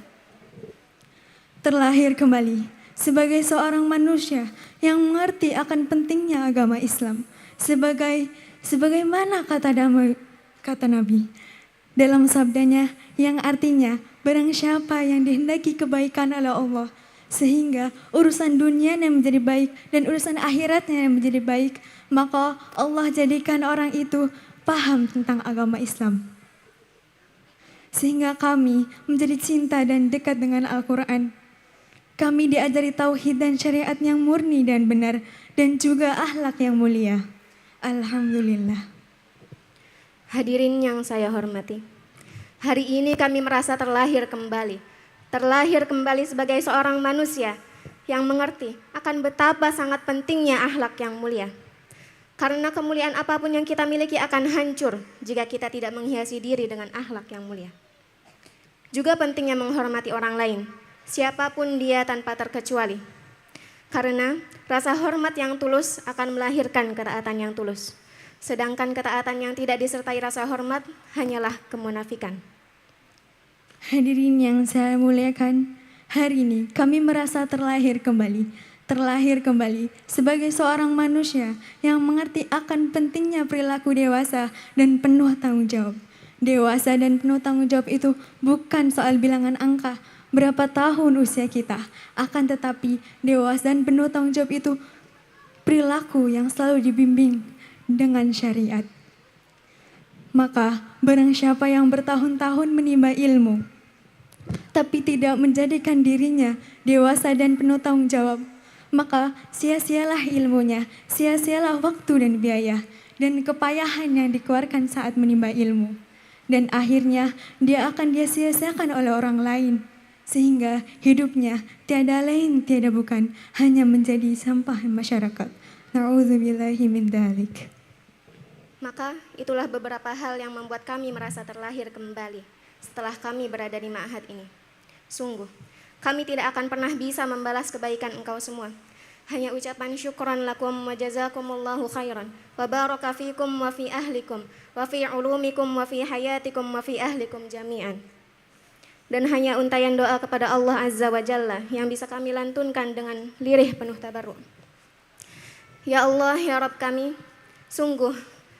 Terlahir kembali sebagai seorang manusia yang mengerti akan pentingnya agama Islam. Sebagaimana kata Nabi dalam sabdanya yang artinya barang siapa yang dihendaki kebaikan oleh Allah sehingga urusan dunianya menjadi baik dan urusan akhiratnya menjadi baik, maka Allah jadikan orang itu paham tentang agama Islam. Sehingga kami menjadi cinta dan dekat dengan Al-Quran. Kami diajari tauhid dan syariat yang murni dan benar dan juga akhlak yang mulia. Alhamdulillah. Hadirin yang saya hormati, hari ini kami merasa terlahir kembali sebagai seorang manusia yang mengerti akan betapa sangat pentingnya akhlak yang mulia. Karena kemuliaan apapun yang kita miliki akan hancur jika kita tidak menghiasi diri dengan akhlak yang mulia. Juga pentingnya menghormati orang lain, siapapun dia tanpa terkecuali. Karena rasa hormat yang tulus akan melahirkan ketaatan yang tulus. Sedangkan ketaatan yang tidak disertai rasa hormat hanyalah kemunafikan. Hadirin yang saya muliakan, hari ini kami merasa terlahir kembali sebagai seorang manusia yang mengerti akan pentingnya perilaku dewasa dan penuh tanggung jawab. Dewasa dan penuh tanggung jawab itu bukan soal bilangan angka, berapa tahun usia kita, akan tetapi dewasa dan penuh tanggung jawab itu perilaku yang selalu dibimbing dengan syariat. Maka barang siapa yang bertahun-tahun menimba ilmu, tapi tidak menjadikan dirinya dewasa dan penuh tanggung jawab, maka sia-sialah ilmunya, sia-sialah waktu dan biaya, dan kepayahan yang dikeluarkan saat menimba ilmu. Dan akhirnya dia akan sia-siakan oleh orang lain. sehingga hidupnya tiada lain tiada bukan hanya menjadi sampah masyarakat. Na'udzubillahi min dzalik. Maka itulah beberapa hal yang membuat kami merasa terlahir kembali setelah kami berada di ma'had ini. Sungguh, kami tidak akan pernah bisa membalas kebaikan engkau semua. Hanya ucapan syukran lakum wa jazakumullahu khairan wa baraka fikum wa fi ahlikum wa fi ulumikum wa fi hayatikum wa fi ahlikum jami'an. Dan hanya untayan doa kepada Allah Azza wa Jalla yang bisa kami lantunkan dengan lirih penuh tabarruk. Ya Allah, ya Rabb kami, sungguh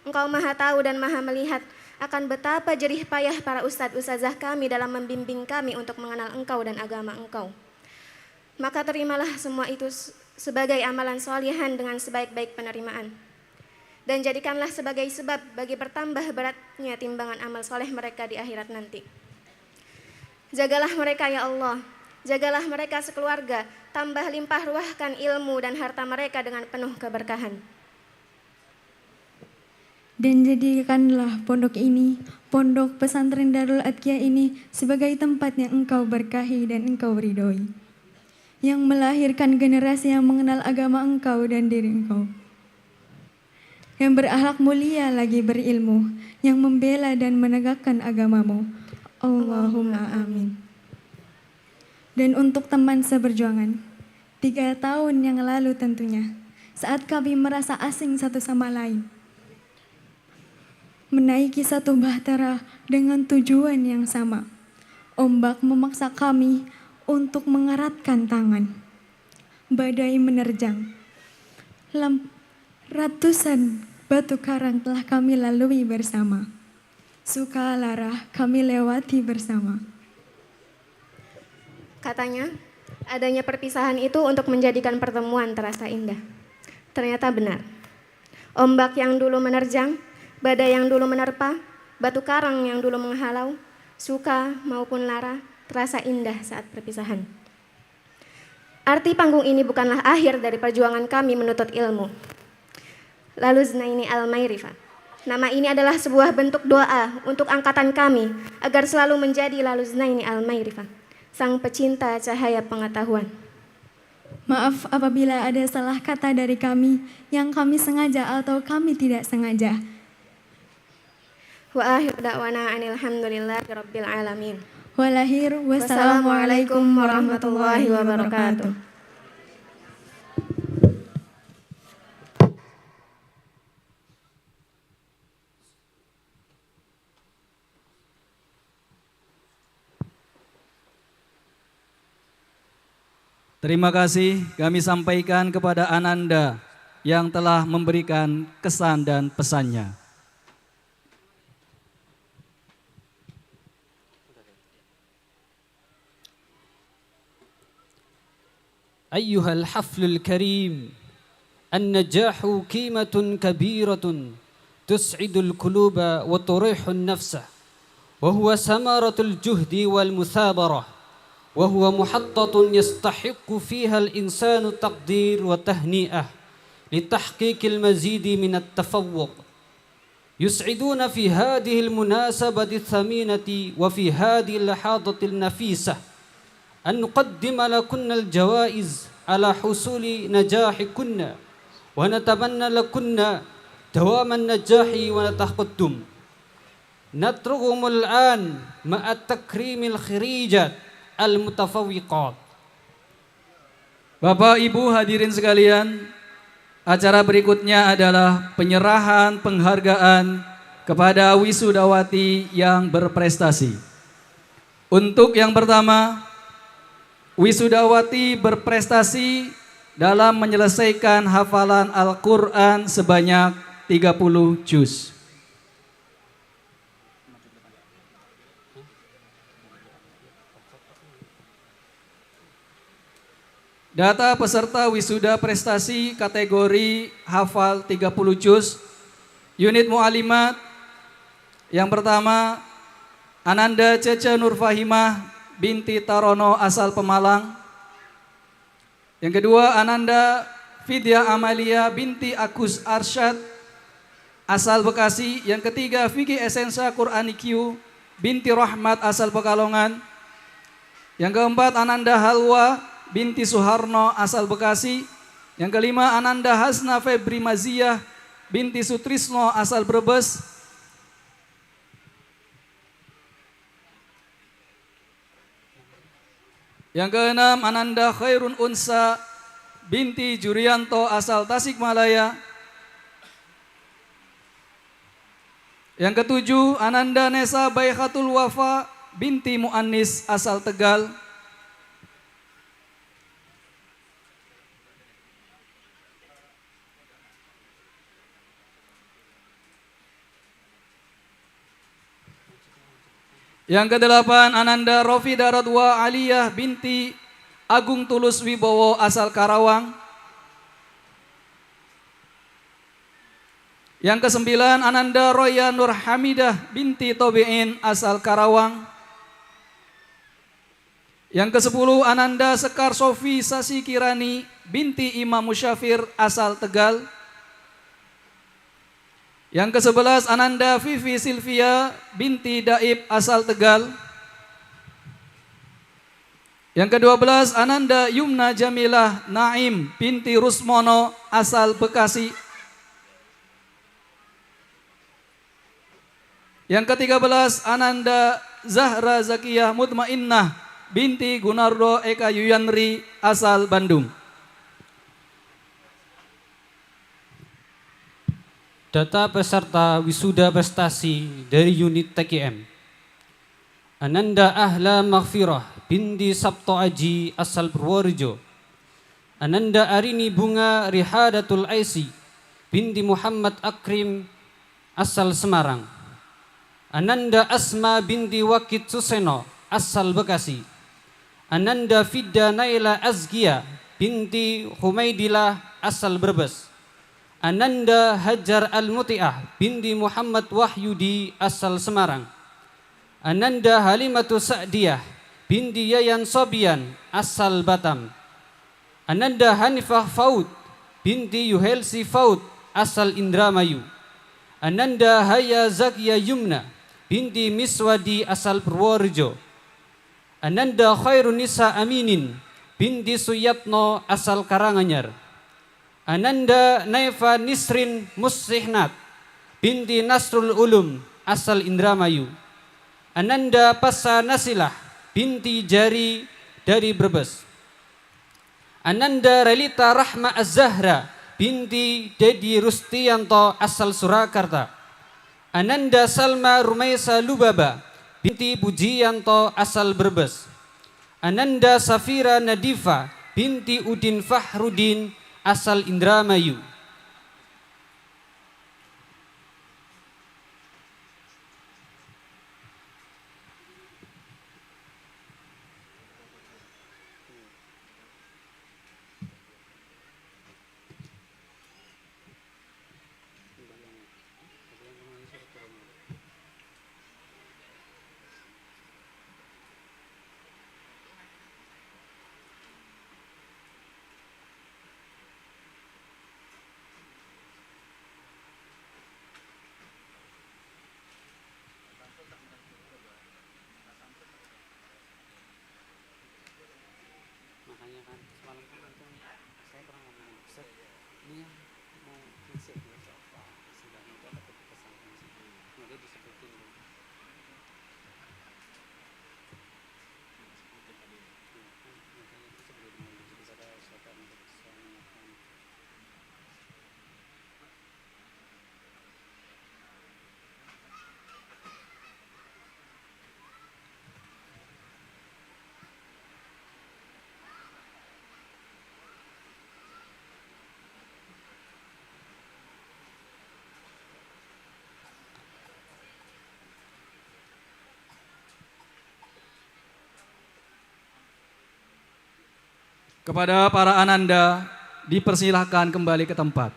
Engkau maha tahu dan maha melihat akan betapa jerih payah para ustadz-ustazah kami dalam membimbing kami untuk mengenal Engkau dan agama Engkau. Maka terimalah semua itu sebagai amalan solihan dengan sebaik-baik penerimaan. Dan jadikanlah sebagai sebab bagi bertambah beratnya timbangan amal soleh mereka di akhirat nanti. Jagalah mereka ya Allah, jagalah mereka sekeluarga, tambah limpah ruahkan ilmu dan harta mereka dengan penuh keberkahan. Dan jadikanlah pondok ini, pondok pesantren Darul Adqiyah ini sebagai tempat yang Engkau berkahi dan Engkau ridhoi, yang melahirkan generasi yang mengenal agama Engkau dan diri Engkau, yang berakhlak mulia lagi berilmu, yang membela dan menegakkan agamamu. Allahumma amin. Dan untuk teman seberjuangan, 3 tahun yang lalu tentunya, saat kami merasa asing satu sama lain, menaiki satu bahtera dengan tujuan yang sama. Ombak memaksa kami untuk mengeratkan tangan. Badai menerjang. Ratusan batu karang telah kami lalui bersama. Suka lara kami lewati bersama. Katanya, adanya perpisahan itu untuk menjadikan pertemuan terasa indah. Ternyata benar. Ombak yang dulu menerjang, badai yang dulu menerpa, batu karang yang dulu menghalau, suka maupun lara terasa indah saat perpisahan. Arti panggung ini bukanlah akhir dari perjuangan kami menuntut ilmu. Lalu Znaini Al-Mairifah. Nama ini adalah sebuah bentuk doa untuk angkatan kami agar selalu menjadi Lalu Znaini Al-Mairifah, sang pecinta cahaya pengetahuan. Maaf apabila ada salah kata dari kami yang kami sengaja atau kami tidak sengaja. Wa akhir da'wana anil hamdulillahi rabbil alamin. Walahir wassalamualaikum warahmatullahi wabarakatuh. Terima kasih kami sampaikan kepada Ananda yang telah memberikan kesan dan pesannya. أيها الحفل الكريم، النجاح قيمة كبيرة تسعد القلوب وتريح النفس، وهو ثمرة الجهد والمثابرة، وهو محطة يستحق فيها الإنسان التقدير والتهنئة لتحقيق المزيد من التفوق. يسعدون في هذه المناسبة الثمينة وفي هذه اللحظة النفيسة أن نقدم لكن الجوائز على حصول نجاحكن، ونتمنى لكن دوام النجاح والتقدم. نترككم الآن مع التكريم الخريجات المتفوقات. Bapak Ibu hadirin sekalian, acara berikutnya adalah penyerahan penghargaan kepada wisudawati yang berprestasi. Untuk yang pertama, wisudawati berprestasi dalam menyelesaikan hafalan Al-Quran sebanyak 30 juz. Data peserta wisuda prestasi kategori hafal 30 juz, unit mu'alimat. Yang pertama, Ananda Cece Nurfahimah binti Tarono asal Pemalang. Yang kedua, Ananda Vidya Amalia binti Agus Arsyad asal Bekasi. Yang ketiga, Vicky Esensa Qur'aniq binti Rahmat asal Pekalongan. Yang keempat, Ananda Halwa binti Suharno asal Bekasi. Yang kelima, Ananda Hasna Febri Maziyah binti Sutrisno asal Brebes. Yang keenam, Ananda Khairun Unsa binti Jurianto asal Tasikmalaya. Yang ketujuh, Ananda Nesa Baikhatul Wafa binti Mu'annis asal Tegal. Yang kedelapan, Ananda Rofida Radwa Aliyah binti Agung Tulus Wibowo asal Karawang. Yang kesembilan, Ananda Roya Nur Hamidah binti Tobi'in asal Karawang. Yang kesepuluh, Ananda Sekar Sofi Sasi Kirani binti Imam Musyafir asal Tegal. Yang ke-11, Ananda Vivi Silvia binti Daib asal Tegal. Yang ke-12, Ananda Yumna Jamilah Naim binti Rusmono asal Bekasi. Yang ke-13, Ananda Zahra Zakiyah Mutmainnah binti Gunardo Eka Yuyanri asal Bandung. Data peserta wisuda prestasi dari unit TKM. Ananda Ahla Maghfirah binti Sabto Aji asal Purworejo. Ananda Arini Bunga Rihadatul Aisi binti Muhammad Akrim asal Semarang. Ananda Asma binti Wakid Suseno asal Bekasi. Ananda Fidda Naila Azkia binti Humaidillah asal Brebes. Ananda Hajar Al-Muti'ah binti Muhammad Wahyudi asal Semarang. Ananda Halimatu Sa'diyah binti Yayan Sobian asal Batam. Ananda Hanifah Faud binti Yuhelsi Faud asal Indramayu. Ananda Haya Zakia Yumna binti Miswadi asal Purworejo. Ananda Khairunisa Aminin binti Suyatno asal Karanganyar. Ananda Naifa Nisrin Musihnat binti Nasrul Ulum asal Indramayu. Ananda Passa Nasilah binti Jari dari Brebes. Ananda Relita Rahma Az-Zahra binti Dedi Rustianto asal Surakarta. Ananda Salma Rumaisa Lubaba binti Pujianto asal Brebes. Ananda Safira Nadifa binti Udin Fahrudin asal Indramayu. Kepada para ananda dipersilahkan kembali ke tempat.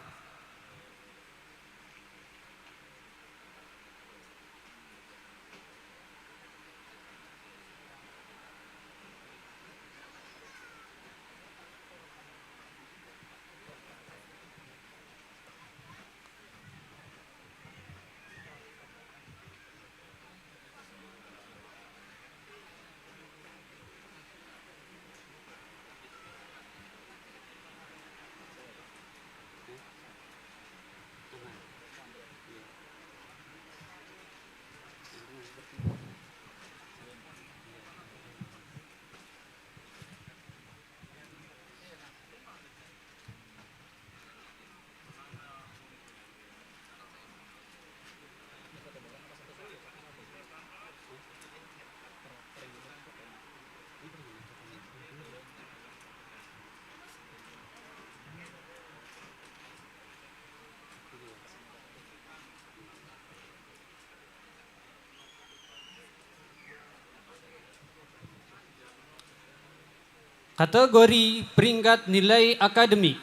Kategori peringkat nilai akademik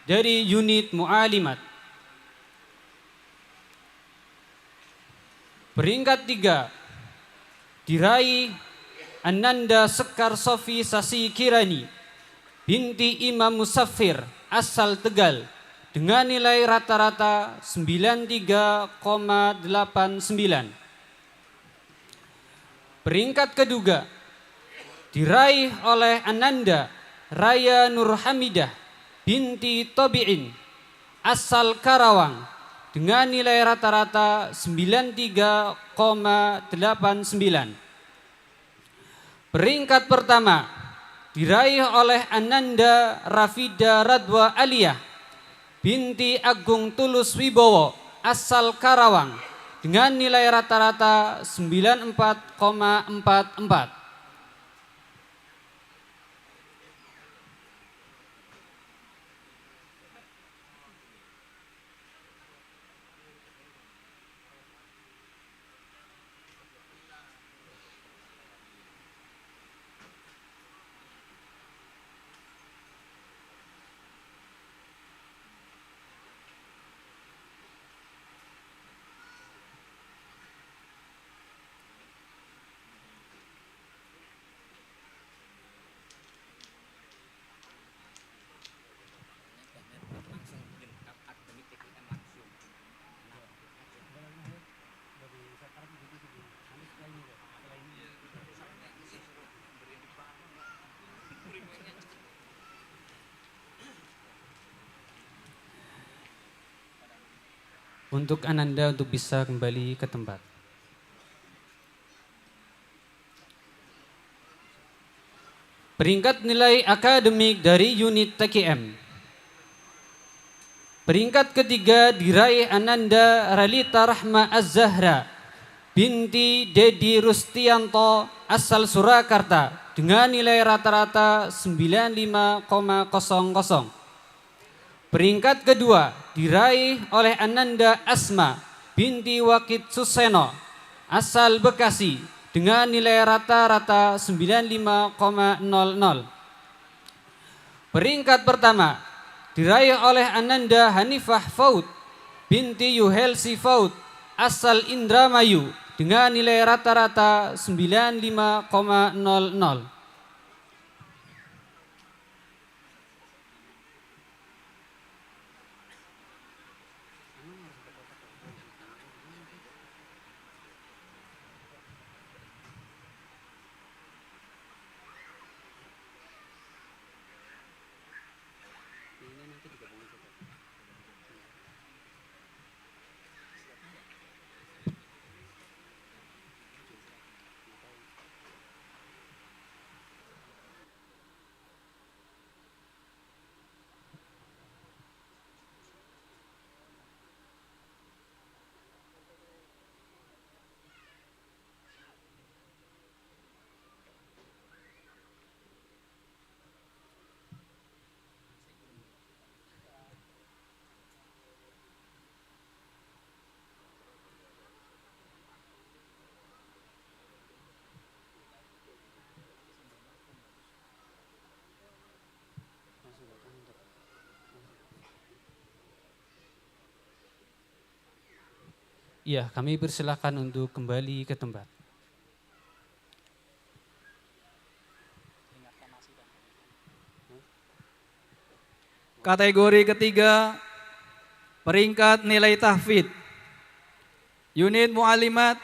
dari unit Mu'alimat. Peringkat 3 diraih Ananda Sekar Sofi Sasi Kirani binti Imam Musaffir asal Tegal dengan nilai rata-rata 93,89. Peringkat kedua diraih oleh Ananda Raya Nur Hamidah binti Tobi'in asal Karawang dengan nilai rata-rata 93,89. Peringkat pertama diraih oleh Ananda Rafida Radwa Aliyah binti Agung Tulus Wibowo asal Karawang dengan nilai rata-rata 94,44. Untuk Ananda untuk bisa kembali ke tempat. Peringkat nilai akademik dari unit TKM. Peringkat ketiga diraih Ananda Ralita Rahma Az-Zahra binti Dedi Rustianto asal Surakarta dengan nilai rata-rata 95,00. Peringkat kedua diraih oleh Ananda Asma binti Wakid Suseno asal Bekasi dengan nilai rata-rata 95,00. Peringkat pertama diraih oleh Ananda Hanifah Faut binti Yuhelsi Faut asal Indramayu dengan nilai rata-rata 95,00. Ya, kami persilahkan untuk kembali ke tempat. Kategori ketiga, peringkat nilai tahfidz. Unit Mu'alimat,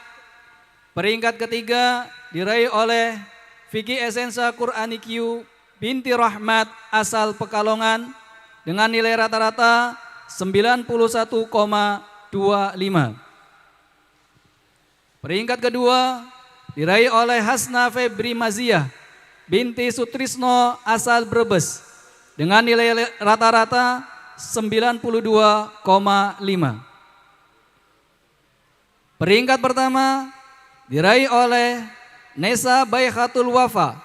peringkat ketiga diraih oleh Vicky Esensa Qur'anikiu binti Rahmat asal Pekalongan dengan nilai rata-rata 91,25. Peringkat kedua diraih oleh Hasna Febri Maziyah binti Sutrisno asal Brebes dengan nilai rata-rata 92,5. Peringkat pertama diraih oleh Nesa Baikhatul Wafa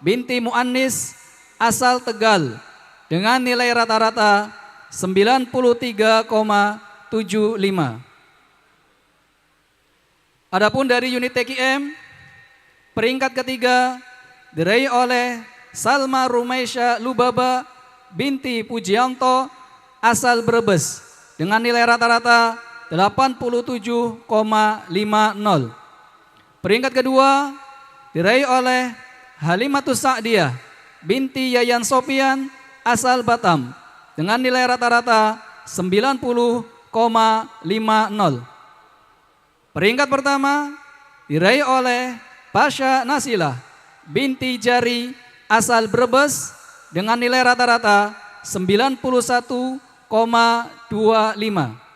binti Muannis asal Tegal dengan nilai rata-rata 93,75. Adapun dari unit TKM, peringkat ketiga diraih oleh Salma Rumaisya Lubaba binti Pujianto asal Brebes dengan nilai rata-rata 87,50. Peringkat kedua diraih oleh Halimatus Sa'diyah binti Yayan Sopian asal Batam dengan nilai rata-rata 90,50. Peringkat pertama diraih oleh Pasha Nasilah binti Jari asal Brebes dengan nilai rata-rata 91,25.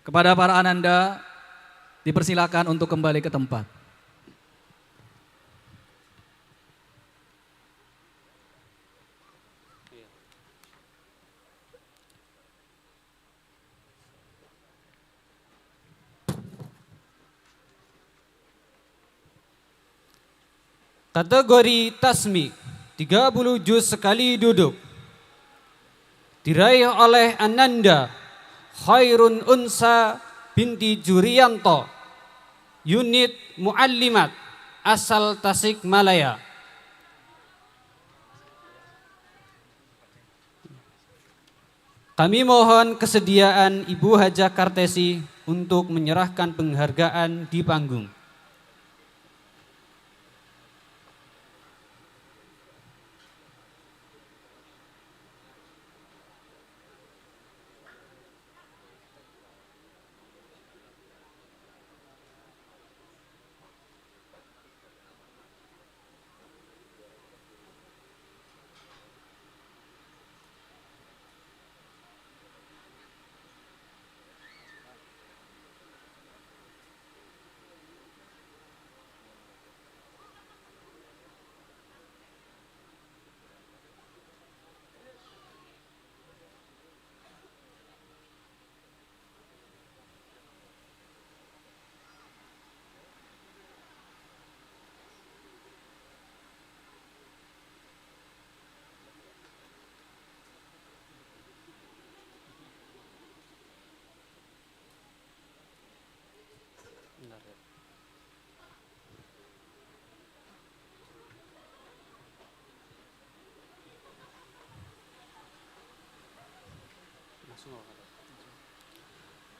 Kepada para ananda dipersilakan untuk kembali ke tempat. Kategori tasmi 30 juz sekali duduk diraih oleh Ananda Khairun Unsa binti Jurianto, unit Muallimat asal Tasikmalaya. Kami mohon kesediaan Ibu Haja Kartesi untuk menyerahkan penghargaan di panggung.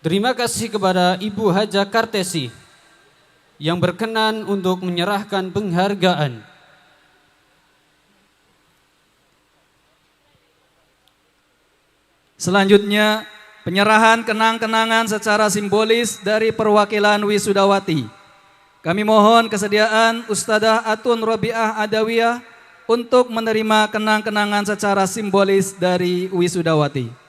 Terima kasih kepada Ibu Haja Kartesi yang berkenan untuk menyerahkan penghargaan. Selanjutnya, penyerahan kenang-kenangan secara simbolis dari perwakilan wisudawati. Kami mohon kesediaan Ustadzah Atun Robiah Adawiyah untuk menerima kenang-kenangan secara simbolis dari wisudawati.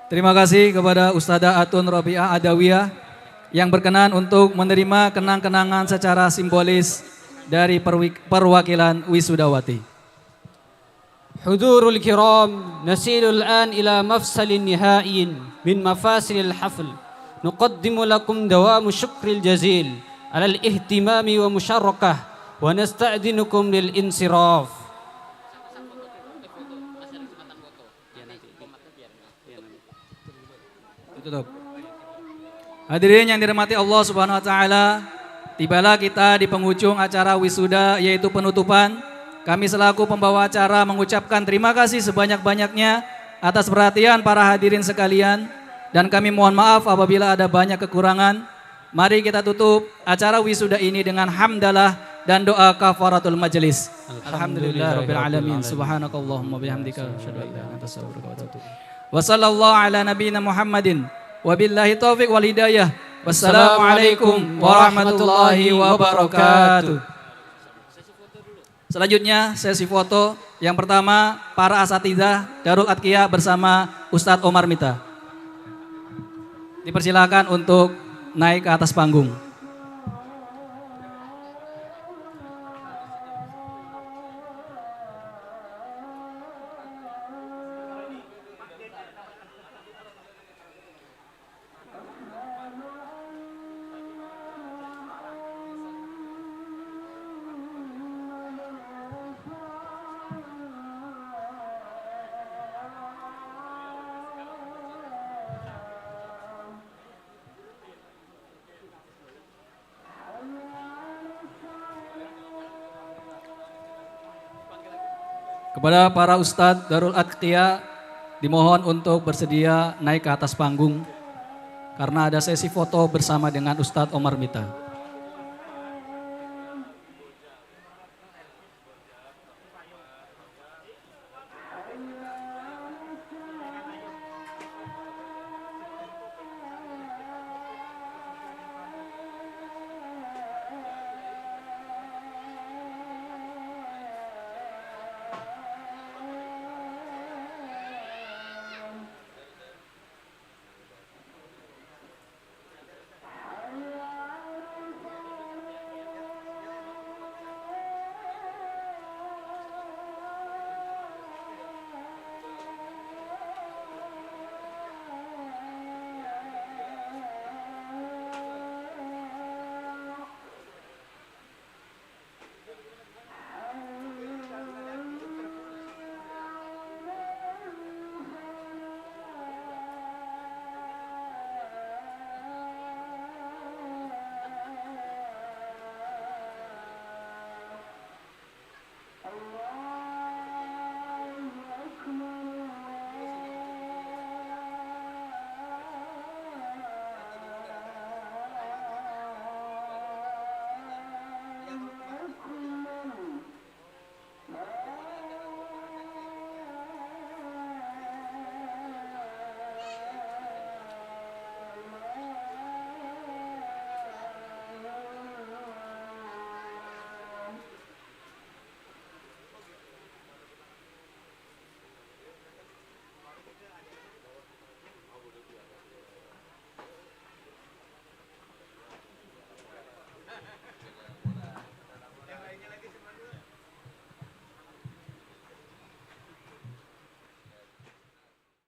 Terima kasih kepada Ustadzah Atun Robiah Adawiyah yang berkenan untuk menerima kenang-kenangan secara simbolis dari perwakilan wisudawati. حضور الكرام نسير الآن إلى مفصل نهائي من مفاصل الحفل نقدم لكم دوام الشكر الجزيل على الاهتمام ومشاركة ونستأذنكم للانصراف. Tutup. Hadirin yang dirahmati Allah Subhanahu wa taala, tibalah kita di penghujung acara wisuda yaitu penutupan. Kami selaku pembawa acara mengucapkan terima kasih sebanyak-banyaknya atas perhatian para hadirin sekalian dan kami mohon maaf apabila ada banyak kekurangan. Mari kita tutup acara wisuda ini dengan hamdalah dan doa kafaratul majelis. Alhamdulillahirabbil alamin. Subhanakallahumma bihamdika asyhadu an la ilaha illa anta astaghfiruka wa atubu ilaik. Wa sallallahu ala nabiyyina Muhammadin wa billahi taufiq wal hidayah. Wassalamualaikum warahmatullahi wabarakatuh. Selanjutnya sesi foto. Yang pertama para asatidzah Darul Atqiyah bersama Ustadz Omar Mita. Dipersilakan untuk naik ke atas panggung. Kepada para Ustadz Darul Atqiyah dimohon untuk bersedia naik ke atas panggung karena ada sesi foto bersama dengan Ustadz Omar Mita.